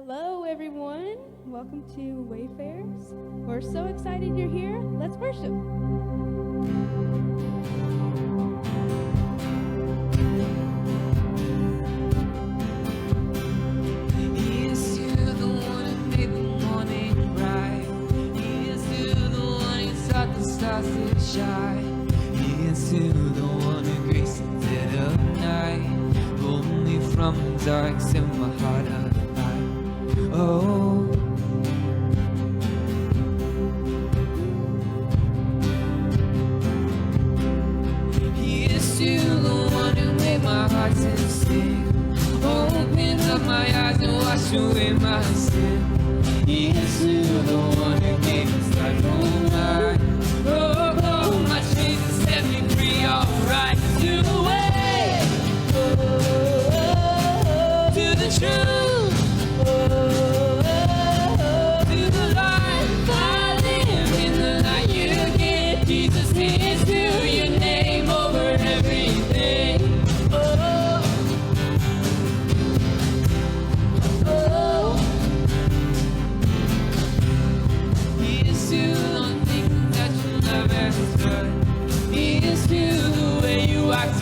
Hello, everyone. Welcome to Wayfarers. We're so excited you're here. Let's worship. He is still the one who made the morning bright. He is still the one who taught the stars to shine. He is still the one who graced the dead of night. Pulled me from the dark, set my heart alight. Oh, He is still the one who made my heart sincere. Opened up my eyes and washed away my sin. He is still the one who gave me life on mine. Oh, my chains and set me free, alright. To the way, to the truth.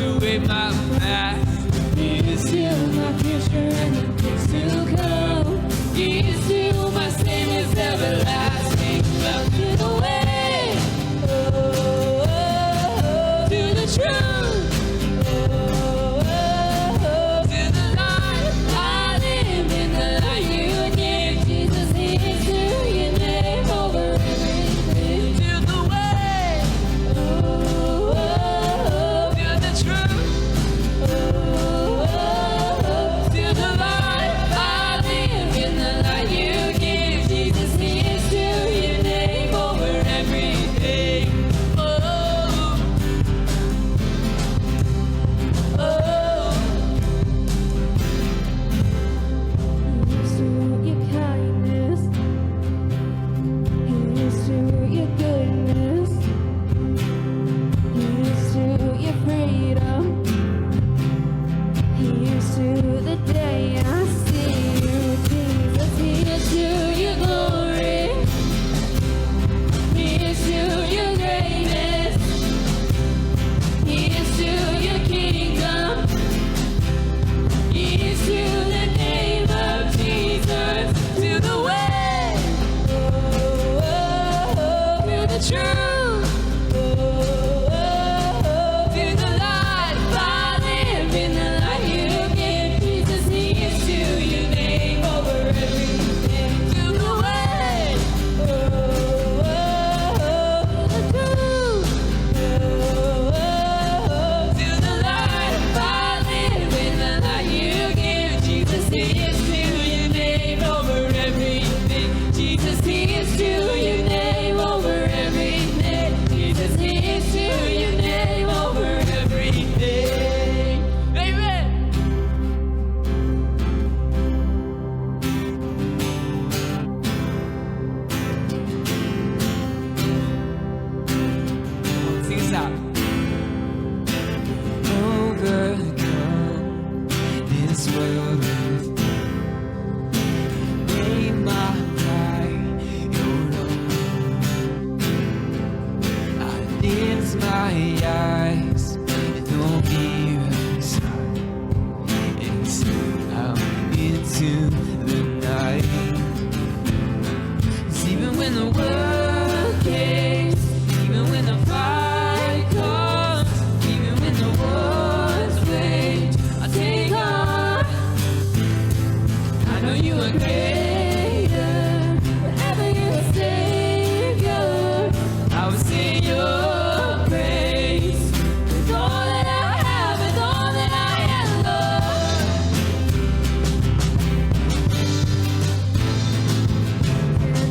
Away my past. He is still my future and the things to come. He is still my Savior's everlasting love. To the way, to the truth, to the life. I live in the light you give. Jesus, He is still your name over everything. To the way,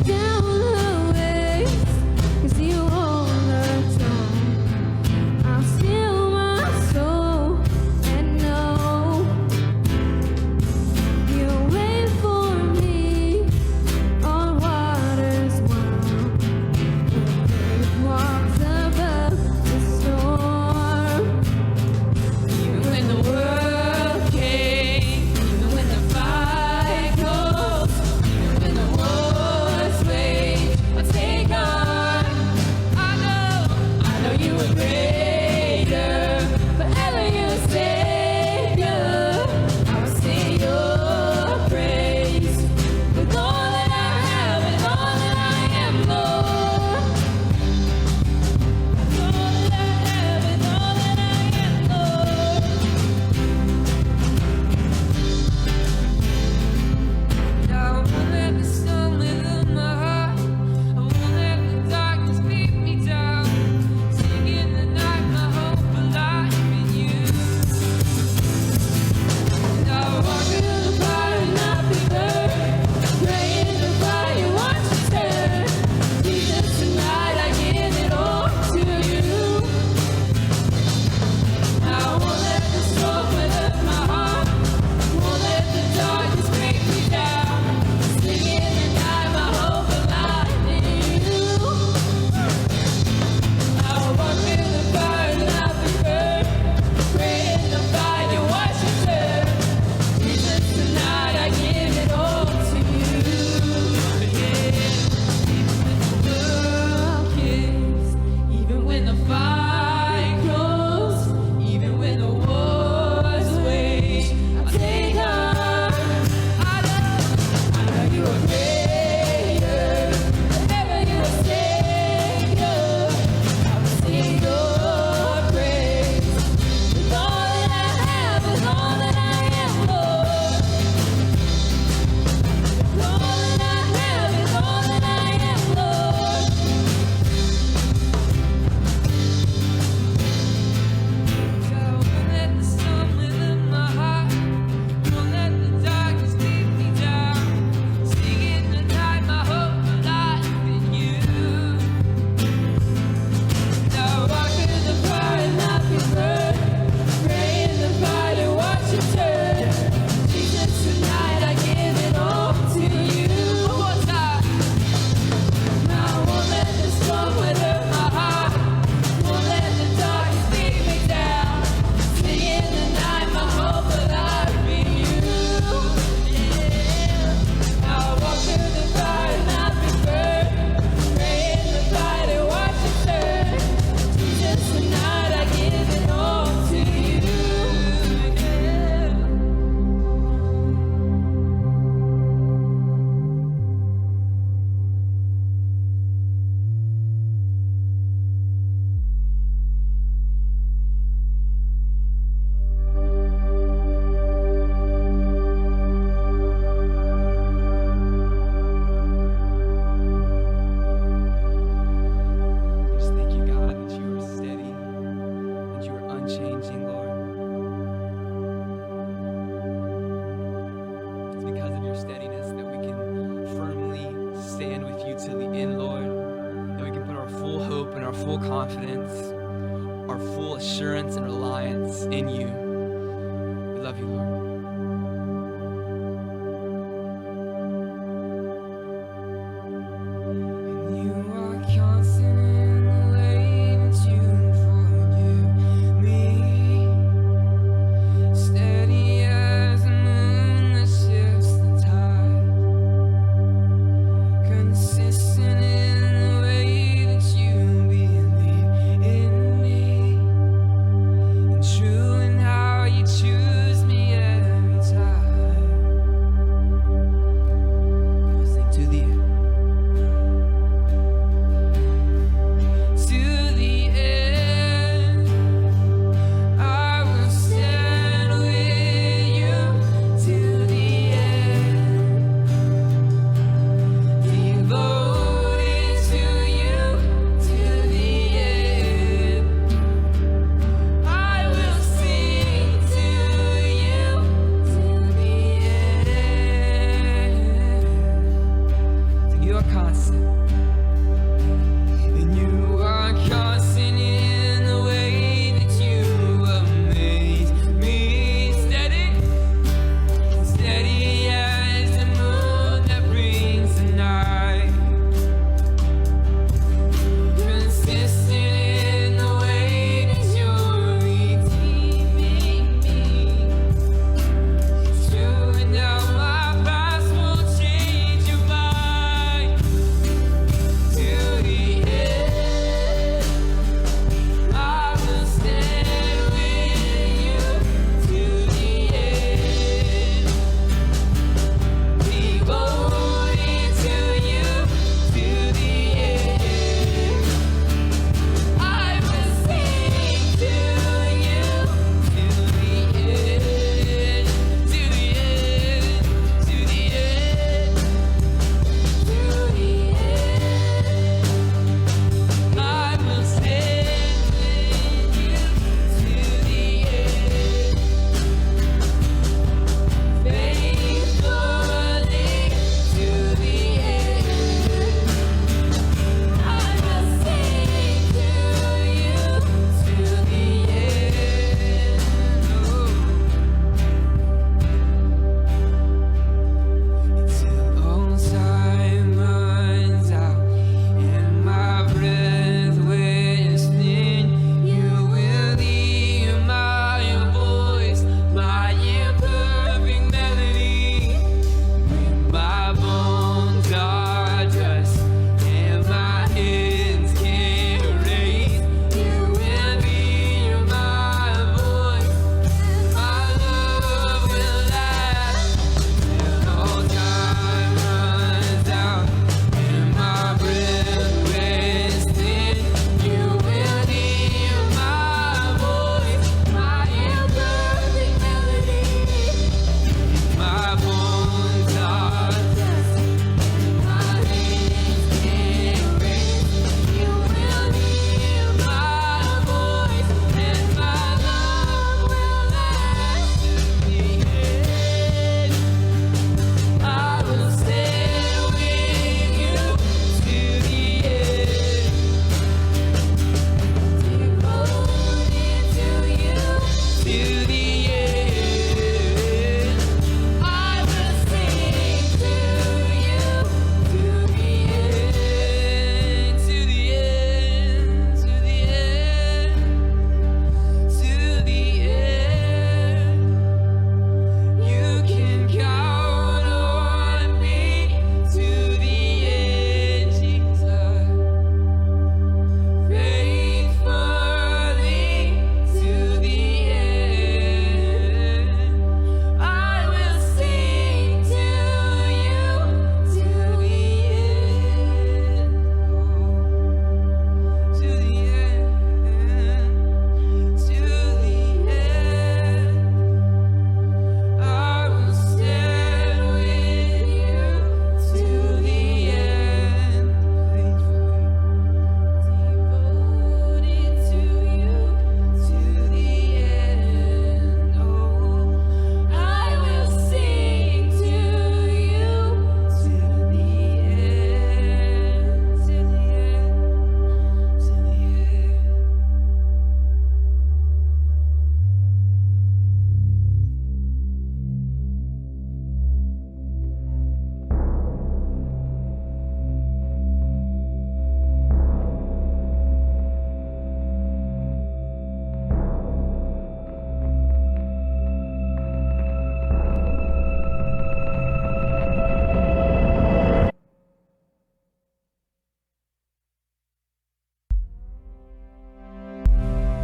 down the way. to the end, Lord, that we can put our full hope and our full confidence, our full assurance and reliance in you. We love you, Lord. You are constant in the way that you forgive me, steady as the moon that shifts the tide, consistent in the way that you believe in me, and true in how you choose me every time. Sing to the end. To the end, I will stand with you. To the end, devoted to you. To the end, I will sing to you. To the end, you are constant. And you are constant in the way that you amaze me, steady as the moon that brings the night, consistent in the way that you're redeeming me. It's true, and now my past won't change your mind.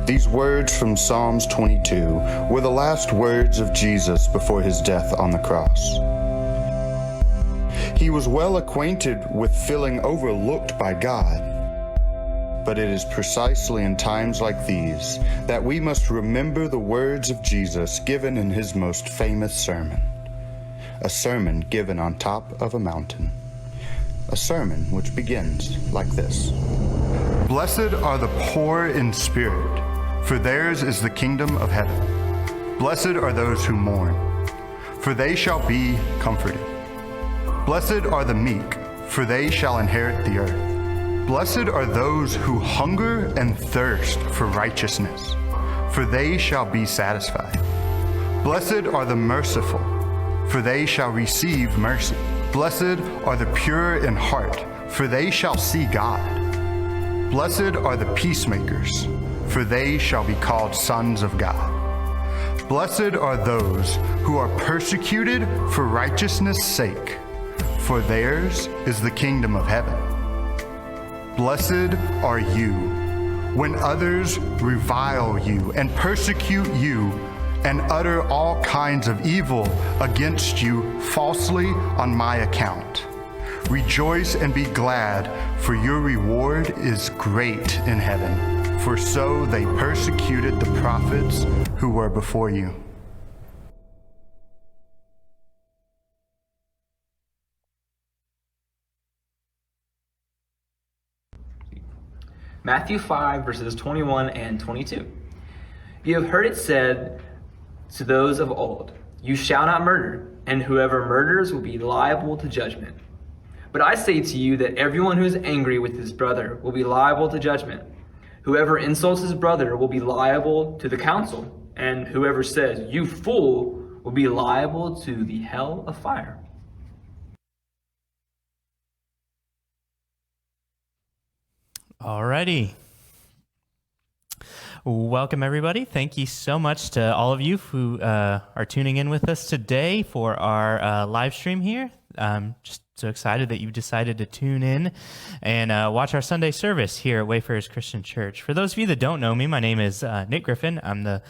These words from Psalms 22 were the last words of Jesus before his death on the cross. He was well acquainted with feeling overlooked by God. But it is precisely in times like these that we must remember the words of Jesus given in his most famous sermon. A sermon given on top of a mountain. A sermon which begins like this. Blessed are the poor in spirit, for theirs is the kingdom of heaven. Blessed are those who mourn, for they shall be comforted. Blessed are the meek, for they shall inherit the earth. Blessed are those who hunger and thirst for righteousness, for they shall be satisfied. Blessed are the merciful, for they shall receive mercy. Blessed are the pure in heart, for they shall see God. Blessed are the peacemakers, for they shall be called sons of God. Blessed are those who are persecuted for righteousness' sake, for theirs is the kingdom of heaven. Blessed are you when others revile you and persecute you and utter all kinds of evil against you falsely on my account. Rejoice and be glad, for your reward is great in heaven, for so they persecuted the prophets who were before you. Matthew 5, verses 21 and 22. You have heard it said to those of old, you shall not murder, and whoever murders will be liable to judgment. But I say to you that everyone who is angry with his brother will be liable to judgment. Whoever insults his brother will be liable to the council, and whoever says, you fool, will be liable to the hell of fire. Alrighty. Welcome, everybody. Thank you so much to all of you who are tuning in with us today for our live stream here. Just so excited that you've decided to tune in and watch our Sunday service here at Wayfarers Christian Church. For those of you that don't know me, my name is Nick Griffin. I'm the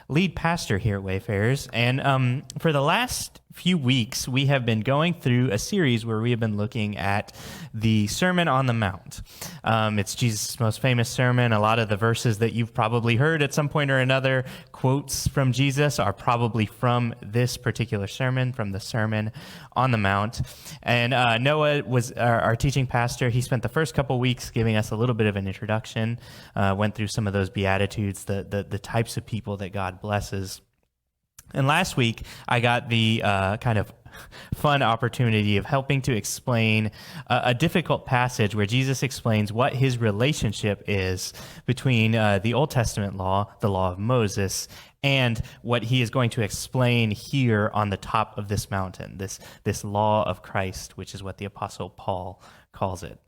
lead pastor here at Wayfarers. And for the last few weeks, we have been going through a series where we have been looking at the Sermon on the Mount. It's Jesus' most famous sermon. A lot of the verses that you've probably heard at some point or another, quotes from Jesus, are probably from this particular sermon, from the Sermon on the Mount. And Noah was our teaching pastor. He spent the first couple weeks giving us a little bit of an introduction, went through some of those Beatitudes, the types of people that God blesses. And last week, I got the kind of fun opportunity of helping to explain a difficult passage where Jesus explains what his relationship is between the Old Testament law, the law of Moses, and what he is going to explain here on the top of this mountain, this law of Christ, which is what the Apostle Paul calls it.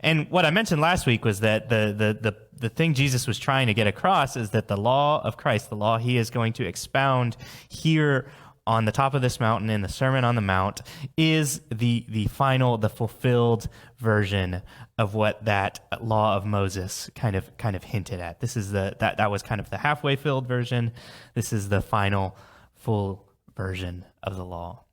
And what I mentioned last week was that the thing Jesus was trying to get across is that the law of Christ, the law he is going to expound here on the top of this mountain in the Sermon on the Mount, is the final, the fulfilled version of what that law of Moses kind of hinted at. This is that was kind of the halfway filled version. This is the final full version of the law.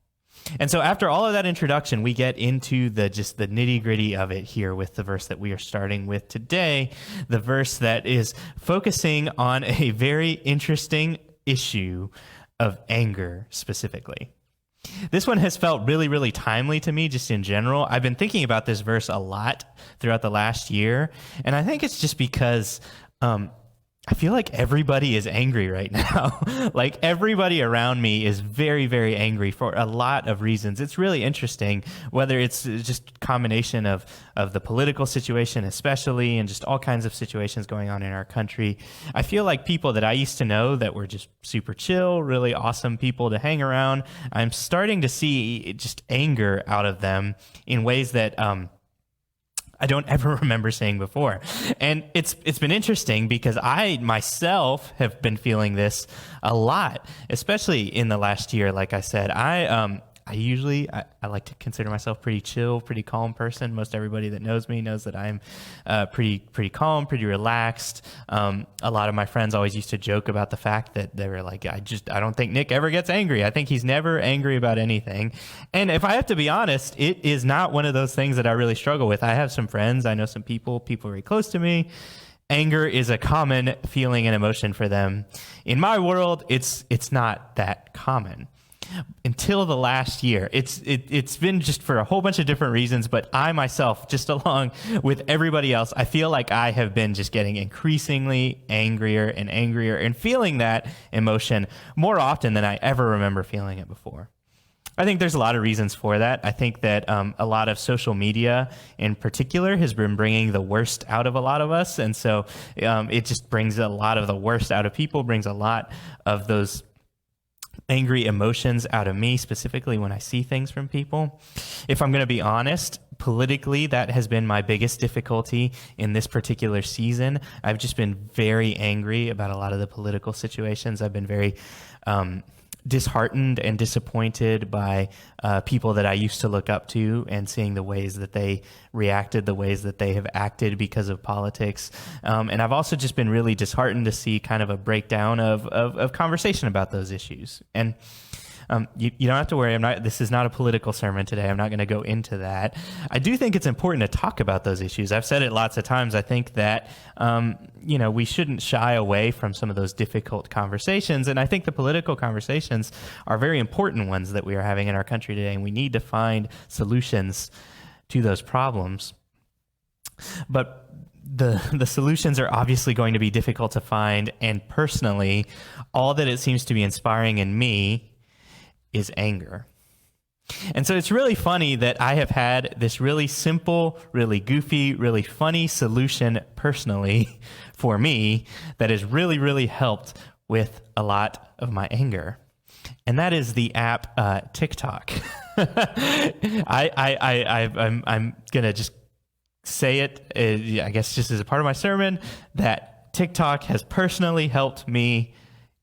And so after all of that introduction, we get into the nitty-gritty of it here with the verse that we are starting with today, the verse that is focusing on a very interesting issue of anger specifically. This one has felt really, really timely to me just in general. I've been thinking about this verse a lot throughout the last year, and I think it's just because I feel like everybody is angry right now. Like everybody around me is very, very angry for a lot of reasons. It's really interesting, whether it's just a combination of the political situation especially, and just all kinds of situations going on in our country. I feel like people that I used to know that were just super chill, really awesome people to hang around, I'm starting to see just anger out of them in ways that I don't ever remember saying before. And it's been interesting because I myself have been feeling this a lot, especially in the last year. Like I said, I I like to consider myself pretty chill, pretty calm person. Most everybody that knows me knows that I'm pretty calm, pretty relaxed. A lot of my friends always used to joke about the fact that they were like, I don't think Nick ever gets angry. I think he's never angry about anything. And if I have to be honest, it is not one of those things that I really struggle with. I have some friends, I know some people very close to me. Anger is a common feeling and emotion for them. In my world, it's not that common. Until the last year, it's been just for a whole bunch of different reasons, but I myself, just along with everybody else, I feel like I have been just getting increasingly angrier and feeling that emotion more often than I ever remember feeling it before. I think there's a lot of reasons for that. I think that a lot of social media in particular has been bringing the worst out of a lot of us. And so it just brings a lot of the worst out of people, brings a lot of those angry emotions out of me, specifically when I see things from people. If I'm going to be honest, politically, that has been my biggest difficulty in this particular season. I've just been very angry about a lot of the political situations. I've been very disheartened and disappointed by people that I used to look up to, and seeing the ways that they reacted, the ways that they have acted because of politics. And I've also just been really disheartened to see kind of a breakdown of conversation about those issues. And you don't have to worry. This is not a political sermon today. I'm not going to go into that. I do think it's important to talk about those issues. I've said it lots of times. I think that, we shouldn't shy away from some of those difficult conversations. And I think the political conversations are very important ones that we are having in our country today. And we need to find solutions to those problems. But the solutions are obviously going to be difficult to find. And personally, all that it seems to be inspiring in me is anger. And so it's really funny that I have had this really simple, really goofy, really funny solution personally for me that has really, really helped with a lot of my anger. And that is the app TikTok. I'm going to just say it, I guess just as a part of my sermon, that TikTok has personally helped me,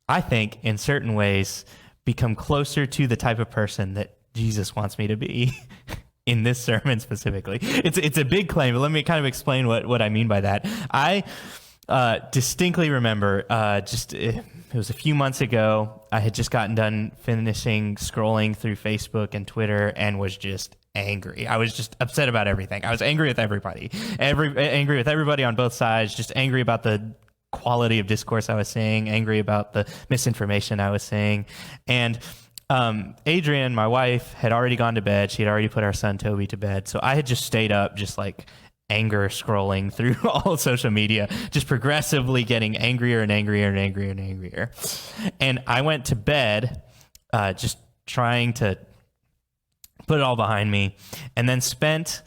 I think, in certain ways, become closer to the type of person that Jesus wants me to be in this sermon specifically. It's a big claim, but let me kind of explain what I mean by that. I distinctly remember it was a few months ago, I had just gotten done finishing scrolling through Facebook and Twitter and was just angry. I was just upset about everything. I was angry with everybody, angry with everybody on both sides, just angry about the quality of discourse I was seeing, angry about the misinformation I was seeing. And Adrian, my wife, had already gone to bed. She had already put our son Toby to bed. So I had just stayed up, just like anger scrolling through all of social media, just progressively getting angrier and angrier and angrier and angrier. And I went to bed just trying to put it all behind me, and then spent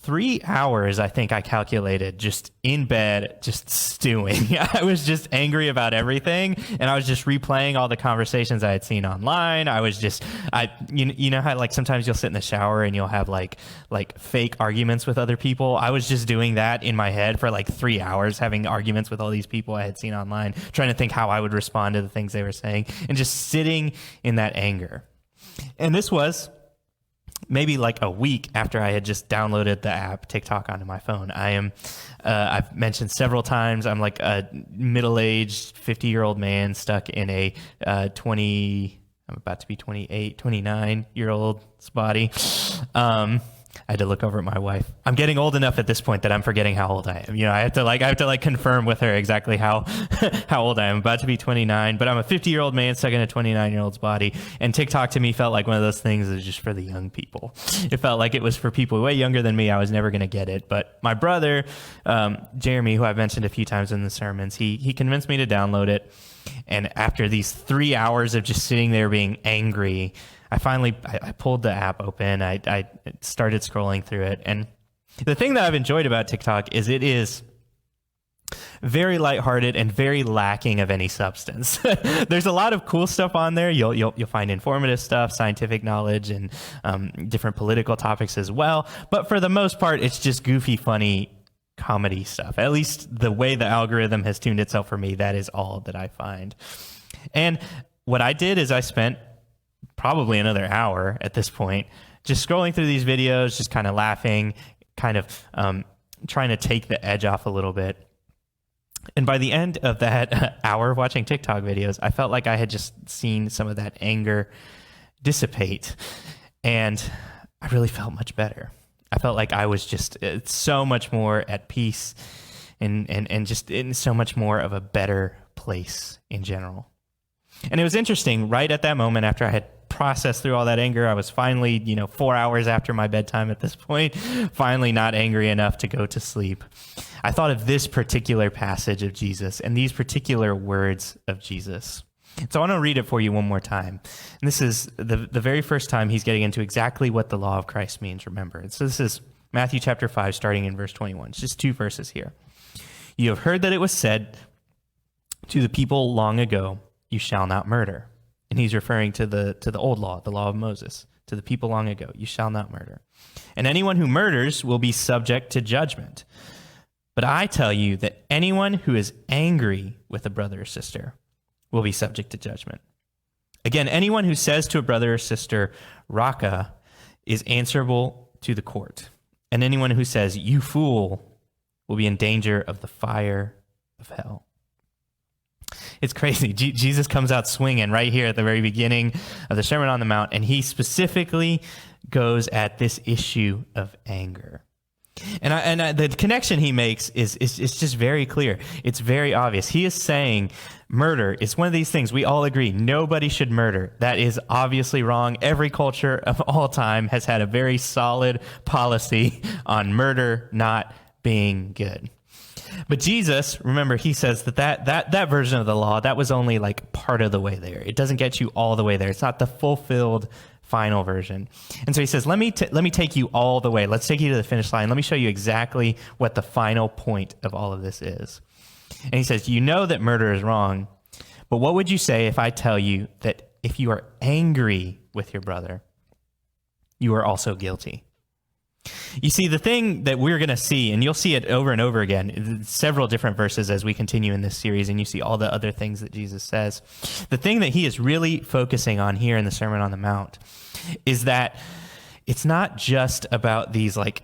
3 hours, I think I calculated, just in bed, just stewing. I was just angry about everything, and I was just replaying all the conversations I had seen online. I was just, you know how like sometimes you'll sit in the shower and you'll have like fake arguments with other people. I was just doing that in my head for like 3 hours, having arguments with all these people I had seen online, trying to think how I would respond to the things they were saying, and just sitting in that anger. And this was maybe like a week after I had just downloaded the app TikTok onto my phone. I've mentioned several times, I'm like a middle-aged 50-year-old man stuck in a I'm about to be 28, 29-year-old's body. I had to look over at my wife. I'm getting old enough at this point that I'm forgetting how old I am. I have to confirm with her exactly how old I am. I'm about to be 29, but I'm a 50-year-old man stuck in a 29-year-old's body. And TikTok to me felt like one of those things that was just for the young people. It felt like it was for people way younger than me. I was never going to get it. But my brother, Jeremy, who I've mentioned a few times in the sermons, he convinced me to download it. And after these 3 hours of just sitting there being angry, I pulled the app open. I started scrolling through it. And the thing that I've enjoyed about TikTok is it is very lighthearted and very lacking of any substance. There's a lot of cool stuff on there. You'll find informative stuff, scientific knowledge, and different political topics as well. But for the most part, it's just goofy, funny comedy stuff. At least the way the algorithm has tuned itself for me, that is all that I find. And what I did is I spent probably another hour at this point, just scrolling through these videos, just kind of laughing, kind of trying to take the edge off a little bit. And by the end of that hour watching TikTok videos, I felt like I had just seen some of that anger dissipate, and I really felt much better. I felt like I was just so much more at peace and just in so much more of a better place in general. And it was interesting, right at that moment after I had processed through all that anger, I was finally, 4 hours after my bedtime at this point, finally not angry enough to go to sleep. I thought of this particular passage of Jesus and these particular words of Jesus. So I want to read it for you one more time. And this is the very first time he's getting into exactly what the law of Christ means, remember. So this is Matthew chapter 5, starting in verse 21. It's just 2 verses here. You have heard that it was said to the people long ago, you shall not murder. And he's referring to the old law, the law of Moses, to the people long ago, you shall not murder. And anyone who murders will be subject to judgment. But I tell you that anyone who is angry with a brother or sister will be subject to judgment. Again, anyone who says to a brother or sister, Raka, is answerable to the court. And anyone who says, you fool, will be in danger of the fire of hell. It's crazy. Jesus comes out swinging right here at the very beginning of the Sermon on the Mount, and he specifically goes at this issue of anger. And the connection he makes is just very clear. It's very obvious. He is saying murder is one of these things we all agree nobody should murder. That is obviously wrong. Every culture of all time has had a very solid policy on murder not being good. But Jesus, remember, he says that version of the law, that was only like part of the way there. It doesn't get you all the way there. It's not the fulfilled final version. And so he says, let me take you all the way. Let's take you to the finish line. Let me show you exactly what the final point of all of this is. And he says, you know that murder is wrong, but what would you say if I tell you that if you are angry with your brother, you are also guilty? You see, the thing that we're going to see, and you'll see it over and over again, in several different verses as we continue in this series, and you see all the other things that Jesus says. The thing that he is really focusing on here in the Sermon on the Mount is that it's not just about these like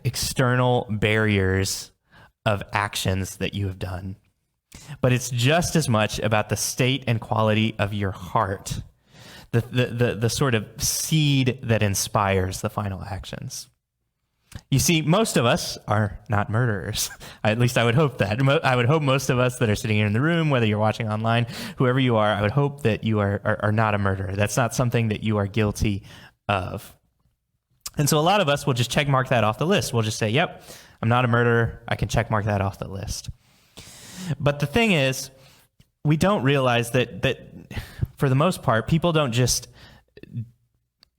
external barriers of actions that you have done, but it's just as much about the state and quality of your heart, the sort of seed that inspires the final actions. You see, most of us are not murderers. At least I would hope that. I would hope most of us that are sitting here in the room, whether you're watching online, whoever you are, I would hope that you are not a murderer. That's not something that you are guilty of. And so a lot of us will just check mark that off the list. We'll just say, yep, I'm not a murderer. I can check mark that off the list. But the thing is, we don't realize that for the most part, people don't just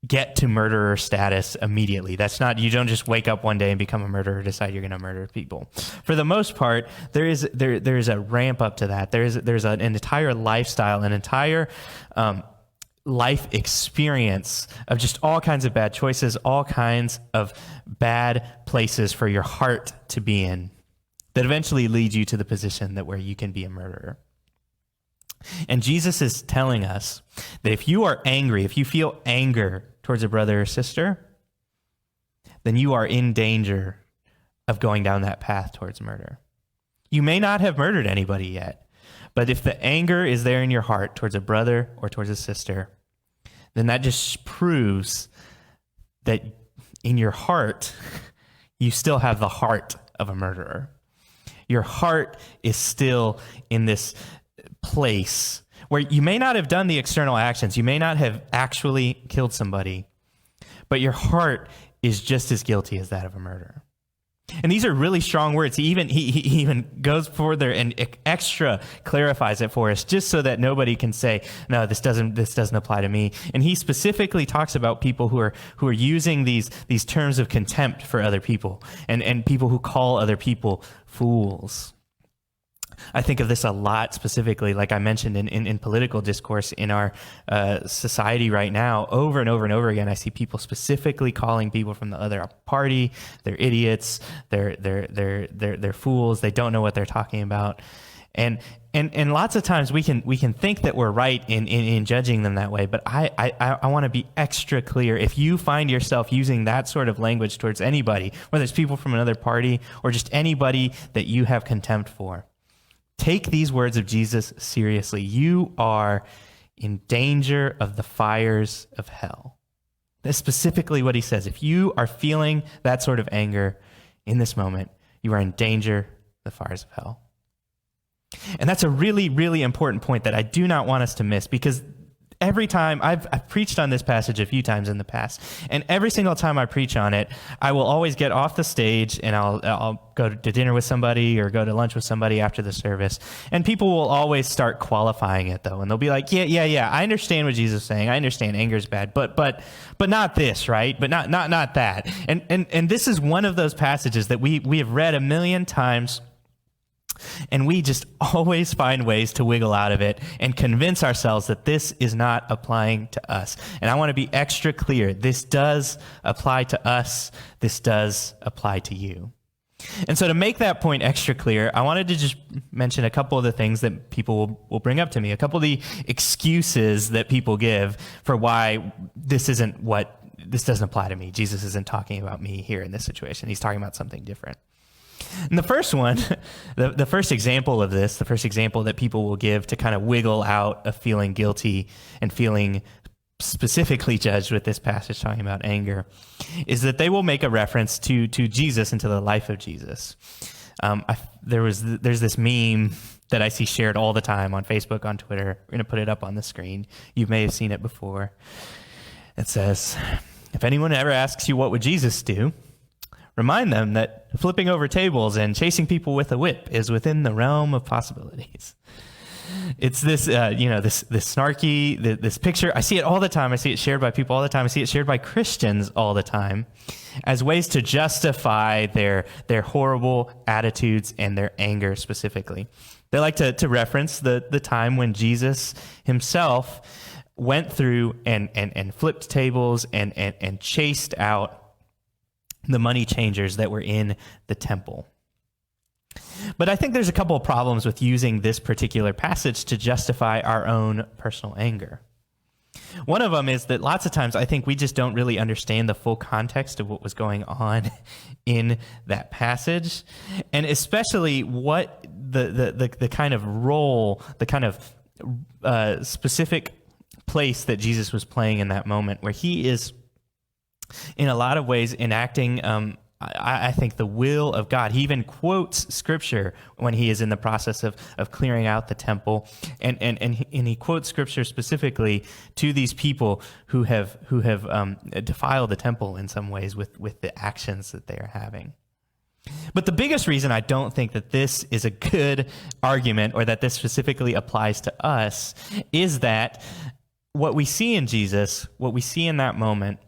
get to murderer status immediately. That's not, you don't just wake up one day and become a murderer, decide you're going to murder people. For the most part, there is a ramp up to that. There's an entire lifestyle, an entire life experience of just all kinds of bad choices, all kinds of bad places for your heart to be in that eventually leads you to the position that where you can be a murderer. And Jesus is telling us that if you are angry, if you feel anger towards a brother or sister, then you are in danger of going down that path towards murder. You may not have murdered anybody yet, but if the anger is there in your heart towards a brother or towards a sister, then that just proves that in your heart, you still have the heart of a murderer. Your heart is still in this place where you may not have done the external actions, you may not have actually killed somebody, but your heart is just as guilty as that of a murderer. And these are really strong words. He even goes further and extra clarifies it for us, just so that nobody can say, no, this doesn't apply to me. And he specifically talks about people who are using these terms of contempt for other people, and people who call other people fools. I think of this a lot specifically, like I mentioned in political discourse in our society right now. Over and over and over again, I see people specifically calling people from the other party, they're idiots, they're fools, they don't know what they're talking about. And lots of times we can think that we're right in judging them that way, but I want to be extra clear. If you find yourself using that sort of language towards anybody, whether it's people from another party or just anybody that you have contempt for, take these words of Jesus seriously. You are in danger of the fires of hell. That's specifically what he says. If you are feeling that sort of anger in this moment, you are in danger of the fires of hell. And that's a really, really important point that I do not want us to miss, because every time I've preached on this passage a few times in the past, and every single time I preach on it, I will always get off the stage and I'll go to dinner with somebody or go to lunch with somebody after the service, and people will always start qualifying it though, and they'll be like, yeah, I understand what Jesus is saying. I understand anger is bad, but not this, right? But not that. And this is one of those passages that we have read a million times. And we just always find ways to wiggle out of it and convince ourselves that this is not applying to us. And I want to be extra clear. This does apply to us. This does apply to you. And so to make that point extra clear, I wanted to just mention a couple of the things that people will bring up to me, a couple of the excuses that people give for why this doesn't apply to me. Jesus isn't talking about me here in this situation. He's talking about something different. And the first one, the first example of this, the first example that people will give to kind of wiggle out of feeling guilty and feeling specifically judged with this passage talking about anger, is that they will make a reference to Jesus and to the life of Jesus. There's this meme that I see shared all the time on Facebook, on Twitter. We're going to put it up on the screen. You may have seen it before. It says, if anyone ever asks you what would Jesus do, remind them that flipping over tables and chasing people with a whip is within the realm of possibilities. It's this, this snarky, this picture. I see it all the time. I see it shared by people all the time. I see it shared by Christians all the time as ways to justify their horrible attitudes and their anger specifically. They like to reference the time when Jesus himself went through and flipped tables and chased out the money changers that were in the temple. But I think there's a couple of problems with using this particular passage to justify our own personal anger. One of them is that lots of times I think we just don't really understand the full context of what was going on in that passage, and especially what the kind of role, the kind of specific place that Jesus was playing in that moment, where he is in a lot of ways enacting, I think, the will of God. He even quotes scripture when he is in the process of clearing out the temple, and he quotes scripture specifically to these people who have defiled the temple in some ways with the actions that they are having. But the biggest reason I don't think that this is a good argument, or that this specifically applies to us, is that what we see in Jesus, what we see in that moment,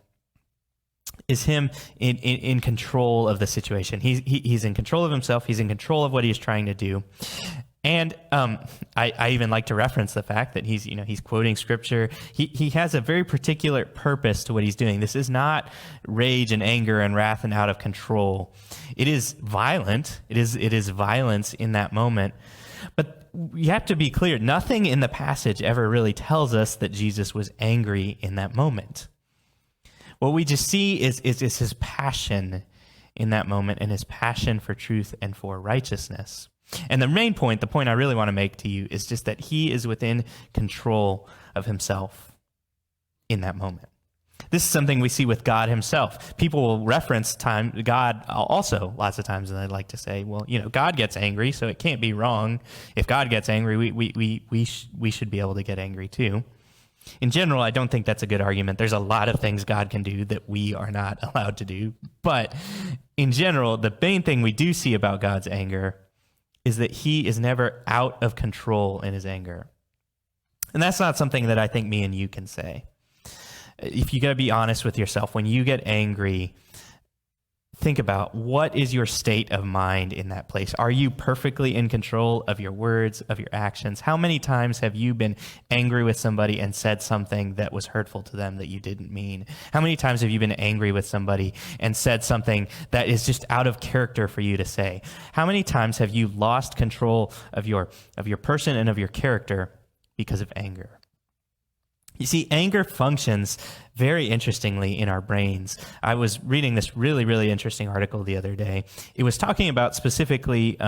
is him in control of the situation. He's in control of himself. He's in control of what he's trying to do. And I even like to reference the fact that he's quoting scripture. He has a very particular purpose to what he's doing. This is not rage and anger and wrath and out of control. It is violent. It is violence in that moment. But you have to be clear, nothing in the passage ever really tells us that Jesus was angry in that moment. What we just see is his passion in that moment, and his passion for truth and for righteousness. And the main point, the point I really want to make to you, is just that he is within control of himself in that moment. This is something we see with God himself. People will reference God also lots of times, and they'd like to say, well, God gets angry, so it can't be wrong. If God gets angry, we should be able to get angry too. In general, I don't think that's a good argument. There's a lot of things God can do that we are not allowed to do. But in general, the main thing we do see about God's anger is that he is never out of control in his anger. And that's not something that I think me and you can say. If you got to be honest with yourself, when you get angry, think about, what is your state of mind in that place? Are you perfectly in control of your words, of your actions? How many times have you been angry with somebody and said something that was hurtful to them that you didn't mean? How many times have you been angry with somebody and said something that is just out of character for you to say? How many times have you lost control of your person and of your character because of anger? You see, anger functions very interestingly in our brains. I was reading this really, really interesting article the other day. It was talking about specifically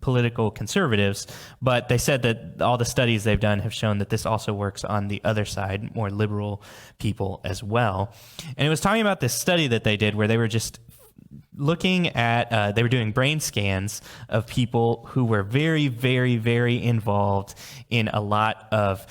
political conservatives, but they said that all the studies they've done have shown that this also works on the other side, more liberal people as well. And it was talking about this study that they did where they were just looking at, they were doing brain scans of people who were very, very, very involved in a lot of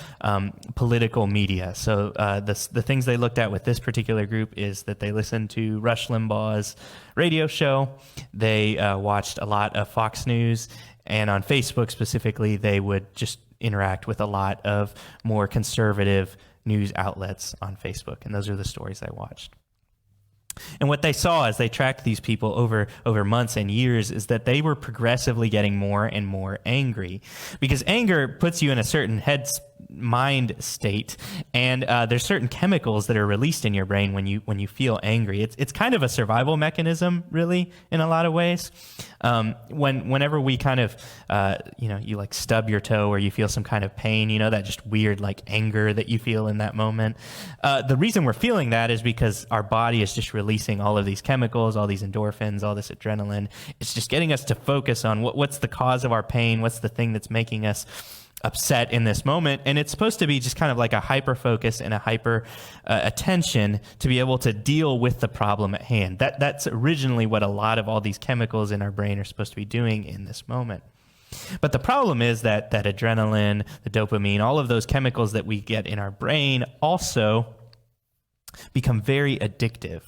political media. So the things they looked at with this particular group is that they listened to Rush Limbaugh's radio show. They watched a lot of Fox News, and on Facebook specifically, they would just interact with a lot of more conservative news outlets on Facebook. And those are the stories they watched. And what they saw as they tracked these people over months and years is that they were progressively getting more and more angry, because anger puts you in a certain mind state, and there's certain chemicals that are released in your brain when you feel angry. It's kind of a survival mechanism, really, in a lot of ways. Whenever we kind of you like stub your toe or you feel some kind of pain, that just weird like anger that you feel in that moment. The reason we're feeling that is because our body is just releasing all of these chemicals, all these endorphins, all this adrenaline. It's just getting us to focus on what's the cause of our pain, what's the thing that's making us upset in this moment. And it's supposed to be just kind of like a hyper focus and a hyper attention to be able to deal with the problem at hand. That's originally what a lot of all these chemicals in our brain are supposed to be doing in this moment. But the problem is that adrenaline, the dopamine, all of those chemicals that we get in our brain also become very addictive.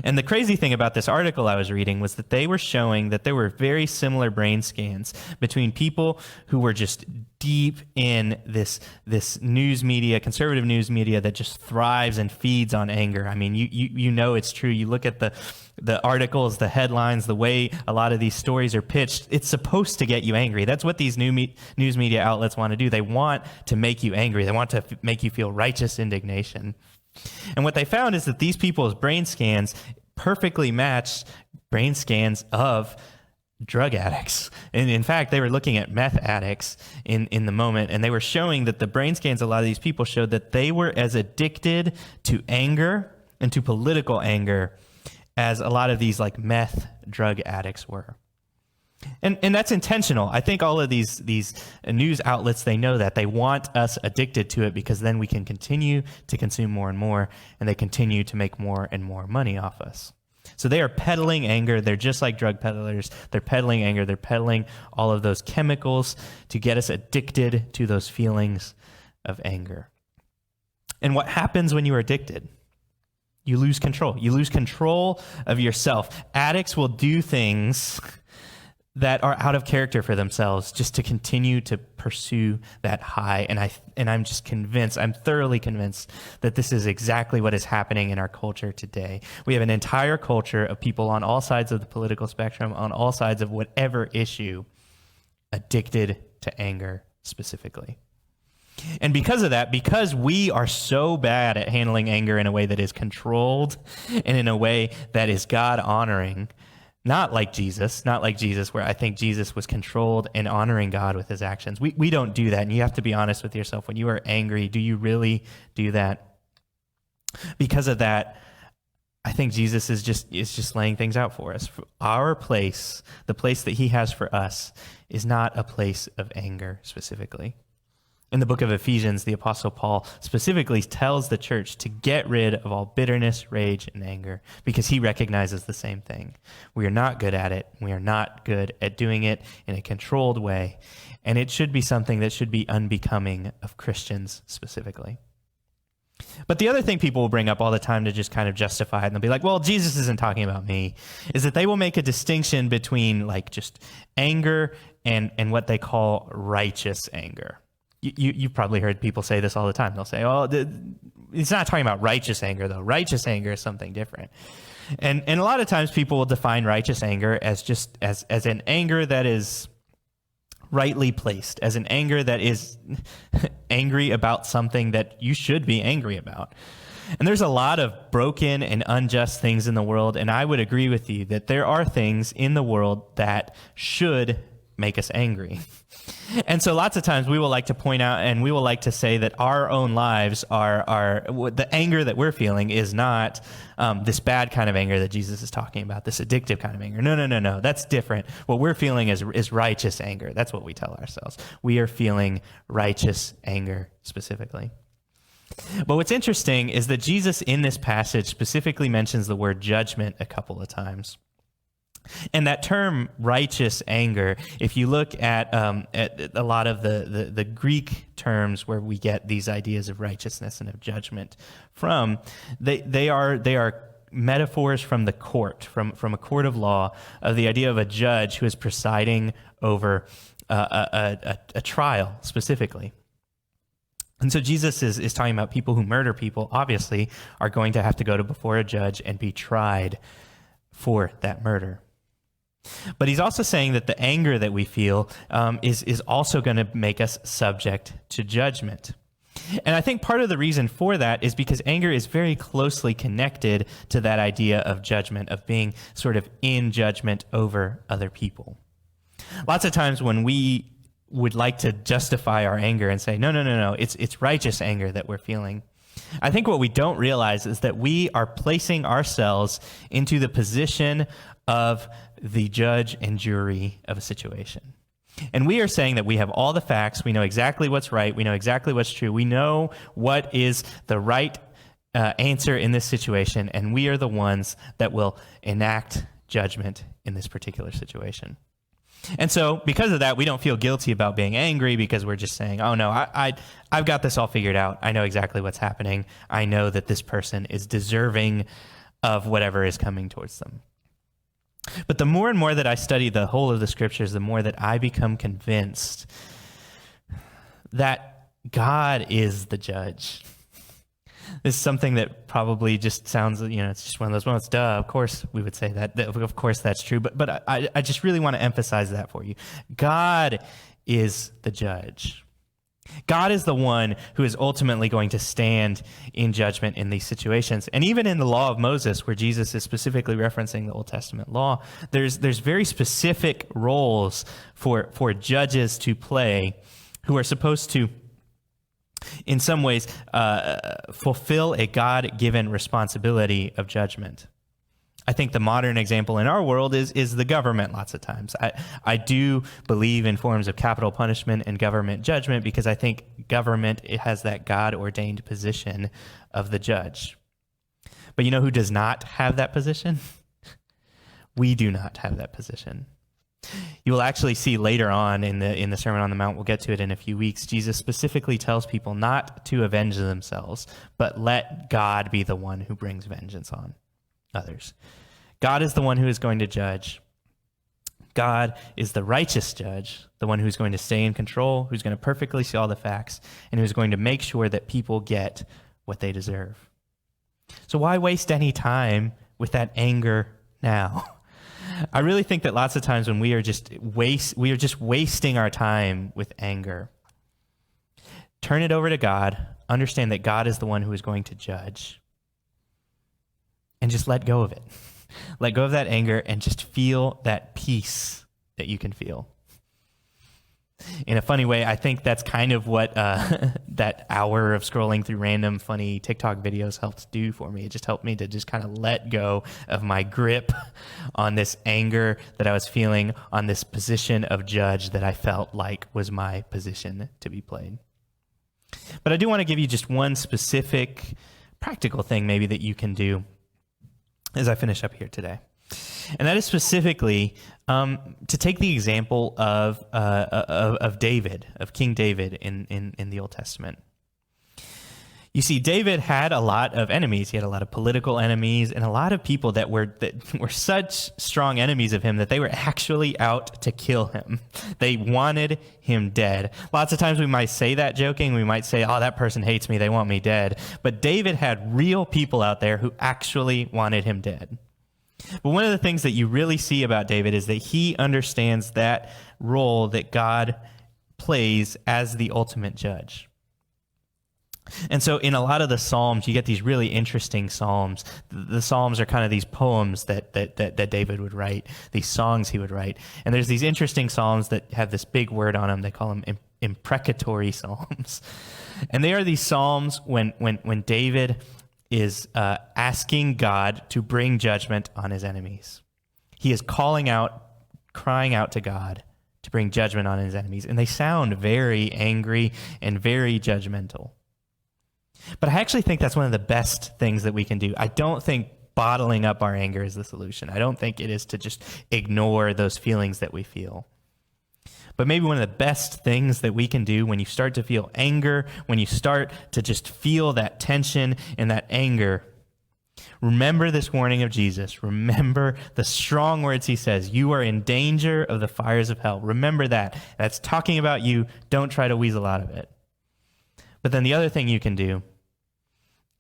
And the crazy thing about this article I was reading was that they were showing that there were very similar brain scans between people who were just deep in this news media, conservative news media that just thrives and feeds on anger. I mean, you know it's true. You look at the articles, the headlines, the way a lot of these stories are pitched, it's supposed to get you angry. That's what these news media outlets want to do. They want to make you angry. They want to make you feel righteous indignation. And what they found is that these people's brain scans perfectly matched brain scans of drug addicts. And in fact, they were looking at meth addicts in the moment, and they were showing that the brain scans of a lot of these people showed that they were as addicted to anger and to political anger as a lot of these like meth drug addicts were. And that's intentional. I think all of these news outlets, they know that. They want us addicted to it because then we can continue to consume more and more, and they continue to make more and more money off us. So they are peddling anger. They're just like drug peddlers. They're peddling anger. They're peddling all of those chemicals to get us addicted to those feelings of anger. And what happens when you are addicted? You lose control. You lose control of yourself. Addicts will do things that are out of character for themselves just to continue to pursue that high. And I'm just convinced, I'm thoroughly convinced that this is exactly what is happening in our culture today. We have an entire culture of people on all sides of the political spectrum, on all sides of whatever issue, addicted to anger specifically. And because of that, because we are so bad at handling anger in a way that is controlled and in a way that is God-honoring, not like Jesus, where I think Jesus was controlled and honoring God with his actions. We don't do that, and you have to be honest with yourself. When you are angry, do you really do that? Because of that, I think Jesus is just laying things out for us. Our place, the place that he has for us, is not a place of anger specifically. In the book of Ephesians, the Apostle Paul specifically tells the church to get rid of all bitterness, rage, and anger because he recognizes the same thing. We are not good at it. We are not good at doing it in a controlled way, and it should be something that should be unbecoming of Christians specifically. But the other thing people will bring up all the time to just kind of justify it, and they'll be like, well, Jesus isn't talking about me, is that they will make a distinction between like just anger and what they call righteous anger. You've probably heard people say this all the time. They'll say, oh, it's not talking about righteous anger, though. Righteous anger is something different. And a lot of times people will define righteous anger as just as an anger that is rightly placed, as an anger that is angry about something that you should be angry about. And there's a lot of broken and unjust things in the world, and I would agree with you that there are things in the world that should make us angry. And so lots of times we will like to point out and we will like to say that our own lives are the anger that we're feeling is not this bad kind of anger that Jesus is talking about, this addictive kind of anger. No. That's different. What we're feeling is righteous anger. That's what we tell ourselves. We are feeling righteous anger specifically. But what's interesting is that Jesus in this passage specifically mentions the word judgment a couple of times. And that term righteous anger, if you look at a lot of the Greek terms where we get these ideas of righteousness and of judgment from, they are metaphors from the court, from a court of law, of the idea of a judge who is presiding over a trial specifically. And so Jesus is talking about people who murder people, obviously, are going to have to go before a judge and be tried for that murder. But he's also saying that the anger that we feel is also going to make us subject to judgment. And I think part of the reason for that is because anger is very closely connected to that idea of judgment, of being sort of in judgment over other people. Lots of times when we would like to justify our anger and say, no, it's righteous anger that we're feeling, I think what we don't realize is that we are placing ourselves into the position of the judge and jury of a situation. And we are saying that we have all the facts, we know exactly what's right, we know exactly what's true, we know what is the right answer in this situation, and we are the ones that will enact judgment in this particular situation. And so because of that, we don't feel guilty about being angry because we're just saying, oh no, I've got this all figured out. I know exactly what's happening. I know that this person is deserving of whatever is coming towards them. But the more and more that I study the whole of the scriptures, the more that I become convinced that God is the judge. This is something that probably just sounds, it's just one of those moments, duh, of course we would say that. Of course that's true. But I just really want to emphasize that for you. God is the judge. God is the one who is ultimately going to stand in judgment in these situations. And even in the law of Moses, where Jesus is specifically referencing the Old Testament law, there's very specific roles for judges to play who are supposed to, in some ways, fulfill a God-given responsibility of judgment. I think the modern example in our world is the government lots of times. I do believe in forms of capital punishment and government judgment because I think government, it has that God-ordained position of the judge. But you know who does not have that position? We do not have that position. You will actually see later on in the Sermon on the Mount, we'll get to it in a few weeks, Jesus specifically tells people not to avenge themselves, but let God be the one who brings vengeance on others. God is the one who is going to judge. God is the righteous judge, the one who's going to stay in control, who's going to perfectly see all the facts, and who's going to make sure that people get what they deserve. So why waste any time with that anger now? I really think that lots of times when we are just wasting our time with anger. Turn it over to God. Understand that God is the one who is going to judge. And just let go of it. Let go of that anger and just feel that peace that you can feel. In a funny way, I think that's kind of what that hour of scrolling through random funny TikTok videos helped do for me. It just helped me to just kind of let go of my grip on this anger that I was feeling, on this position of judge that I felt like was my position to be played. But I do want to give you just one specific practical thing maybe that you can do as I finish up here today. And that is specifically to take the example of David, of King David in the Old Testament. You see, David had a lot of enemies. He had a lot of political enemies and a lot of people that were such strong enemies of him that they were actually out to kill him. They wanted him dead. Lots of times we might say that joking. We might say, oh, that person hates me. They want me dead. But David had real people out there who actually wanted him dead. But one of the things that you really see about David is that he understands that role that God plays as the ultimate judge. And so in a lot of the Psalms, you get these really interesting Psalms. The Psalms are kind of these poems that David would write, these songs he would write. And there's these interesting Psalms that have this big word on them. They call them imprecatory Psalms. And they are these Psalms when David is asking God to bring judgment on his enemies. He is crying out to God to bring judgment on his enemies. And they sound very angry and very judgmental. But I actually think that's one of the best things that we can do. I don't think bottling up our anger is the solution. I don't think it is to just ignore those feelings that we feel. But maybe one of the best things that we can do when you start to feel anger, when you start to just feel that tension and that anger, remember this warning of Jesus. Remember the strong words he says. You are in danger of the fires of hell. Remember that. That's talking about you. Don't try to weasel out of it. But then the other thing you can do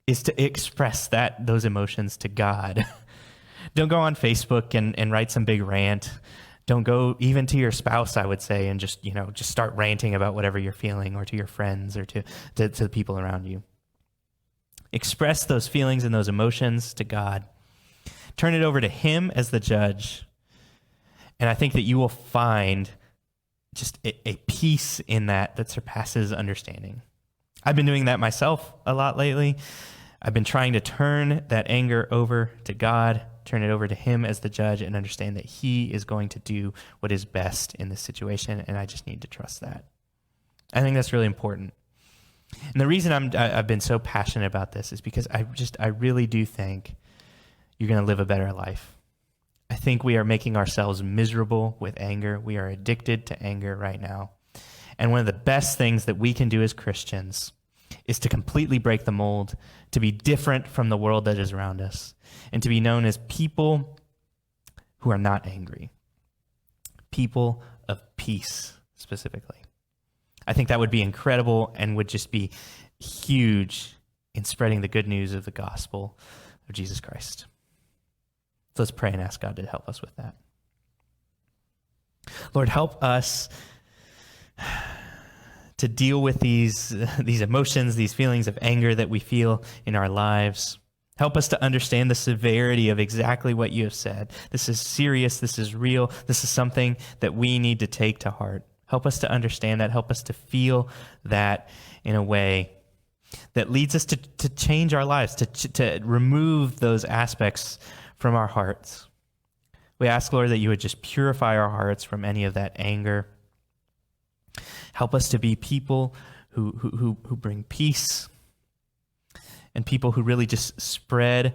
is to express those emotions to God. Don't go on Facebook and write some big rant. Don't go even to your spouse, I would say, and just start ranting about whatever you're feeling, or to your friends, or to the people around you. Express those feelings and those emotions to God. Turn it over to him as the judge. And I think that you will find just a peace in that surpasses understanding. I've been doing that myself a lot lately. I've been trying to turn that anger over to God, turn it over to him as the judge, and understand that he is going to do what is best in this situation, and I just need to trust that. I think that's really important. And the reason I've been so passionate about this is because I really do think you're going to live a better life. I think we are making ourselves miserable with anger. We are addicted to anger right now. And one of the best things that we can do as Christians is to completely break the mold, to be different from the world that is around us, and to be known as people who are not angry, people of peace specifically. I think that would be incredible and would just be huge in spreading the good news of the gospel of Jesus Christ. So let's pray and ask God to help us with that. Lord, help us to deal with these emotions, these feelings of anger that we feel in our lives. Help us to understand the severity of exactly what you have said. This is serious. This is real. This is something that we need to take to heart. Help us to understand that. Help us to feel that in a way that leads us to change our lives, to remove those aspects from our hearts. We ask, Lord, that you would just purify our hearts from any of that anger. Help us to be people who bring peace, and people who really just spread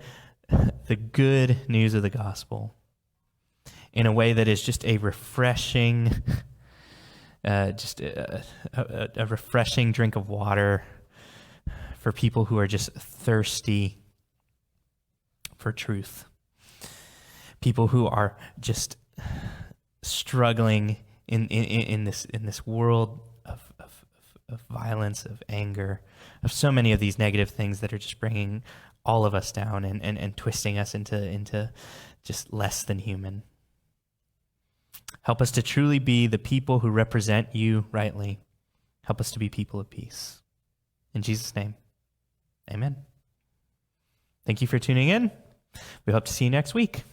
the good news of the gospel in a way that is just a refreshing, a refreshing drink of water for people who are just thirsty for truth. People who are just struggling in this world of violence, of anger, of so many of these negative things that are just bringing all of us down and twisting us into just less than human. Help us to truly be the people who represent you rightly. Help us to be people of peace. In Jesus' name, amen. Thank you for tuning in. We hope to see you next week.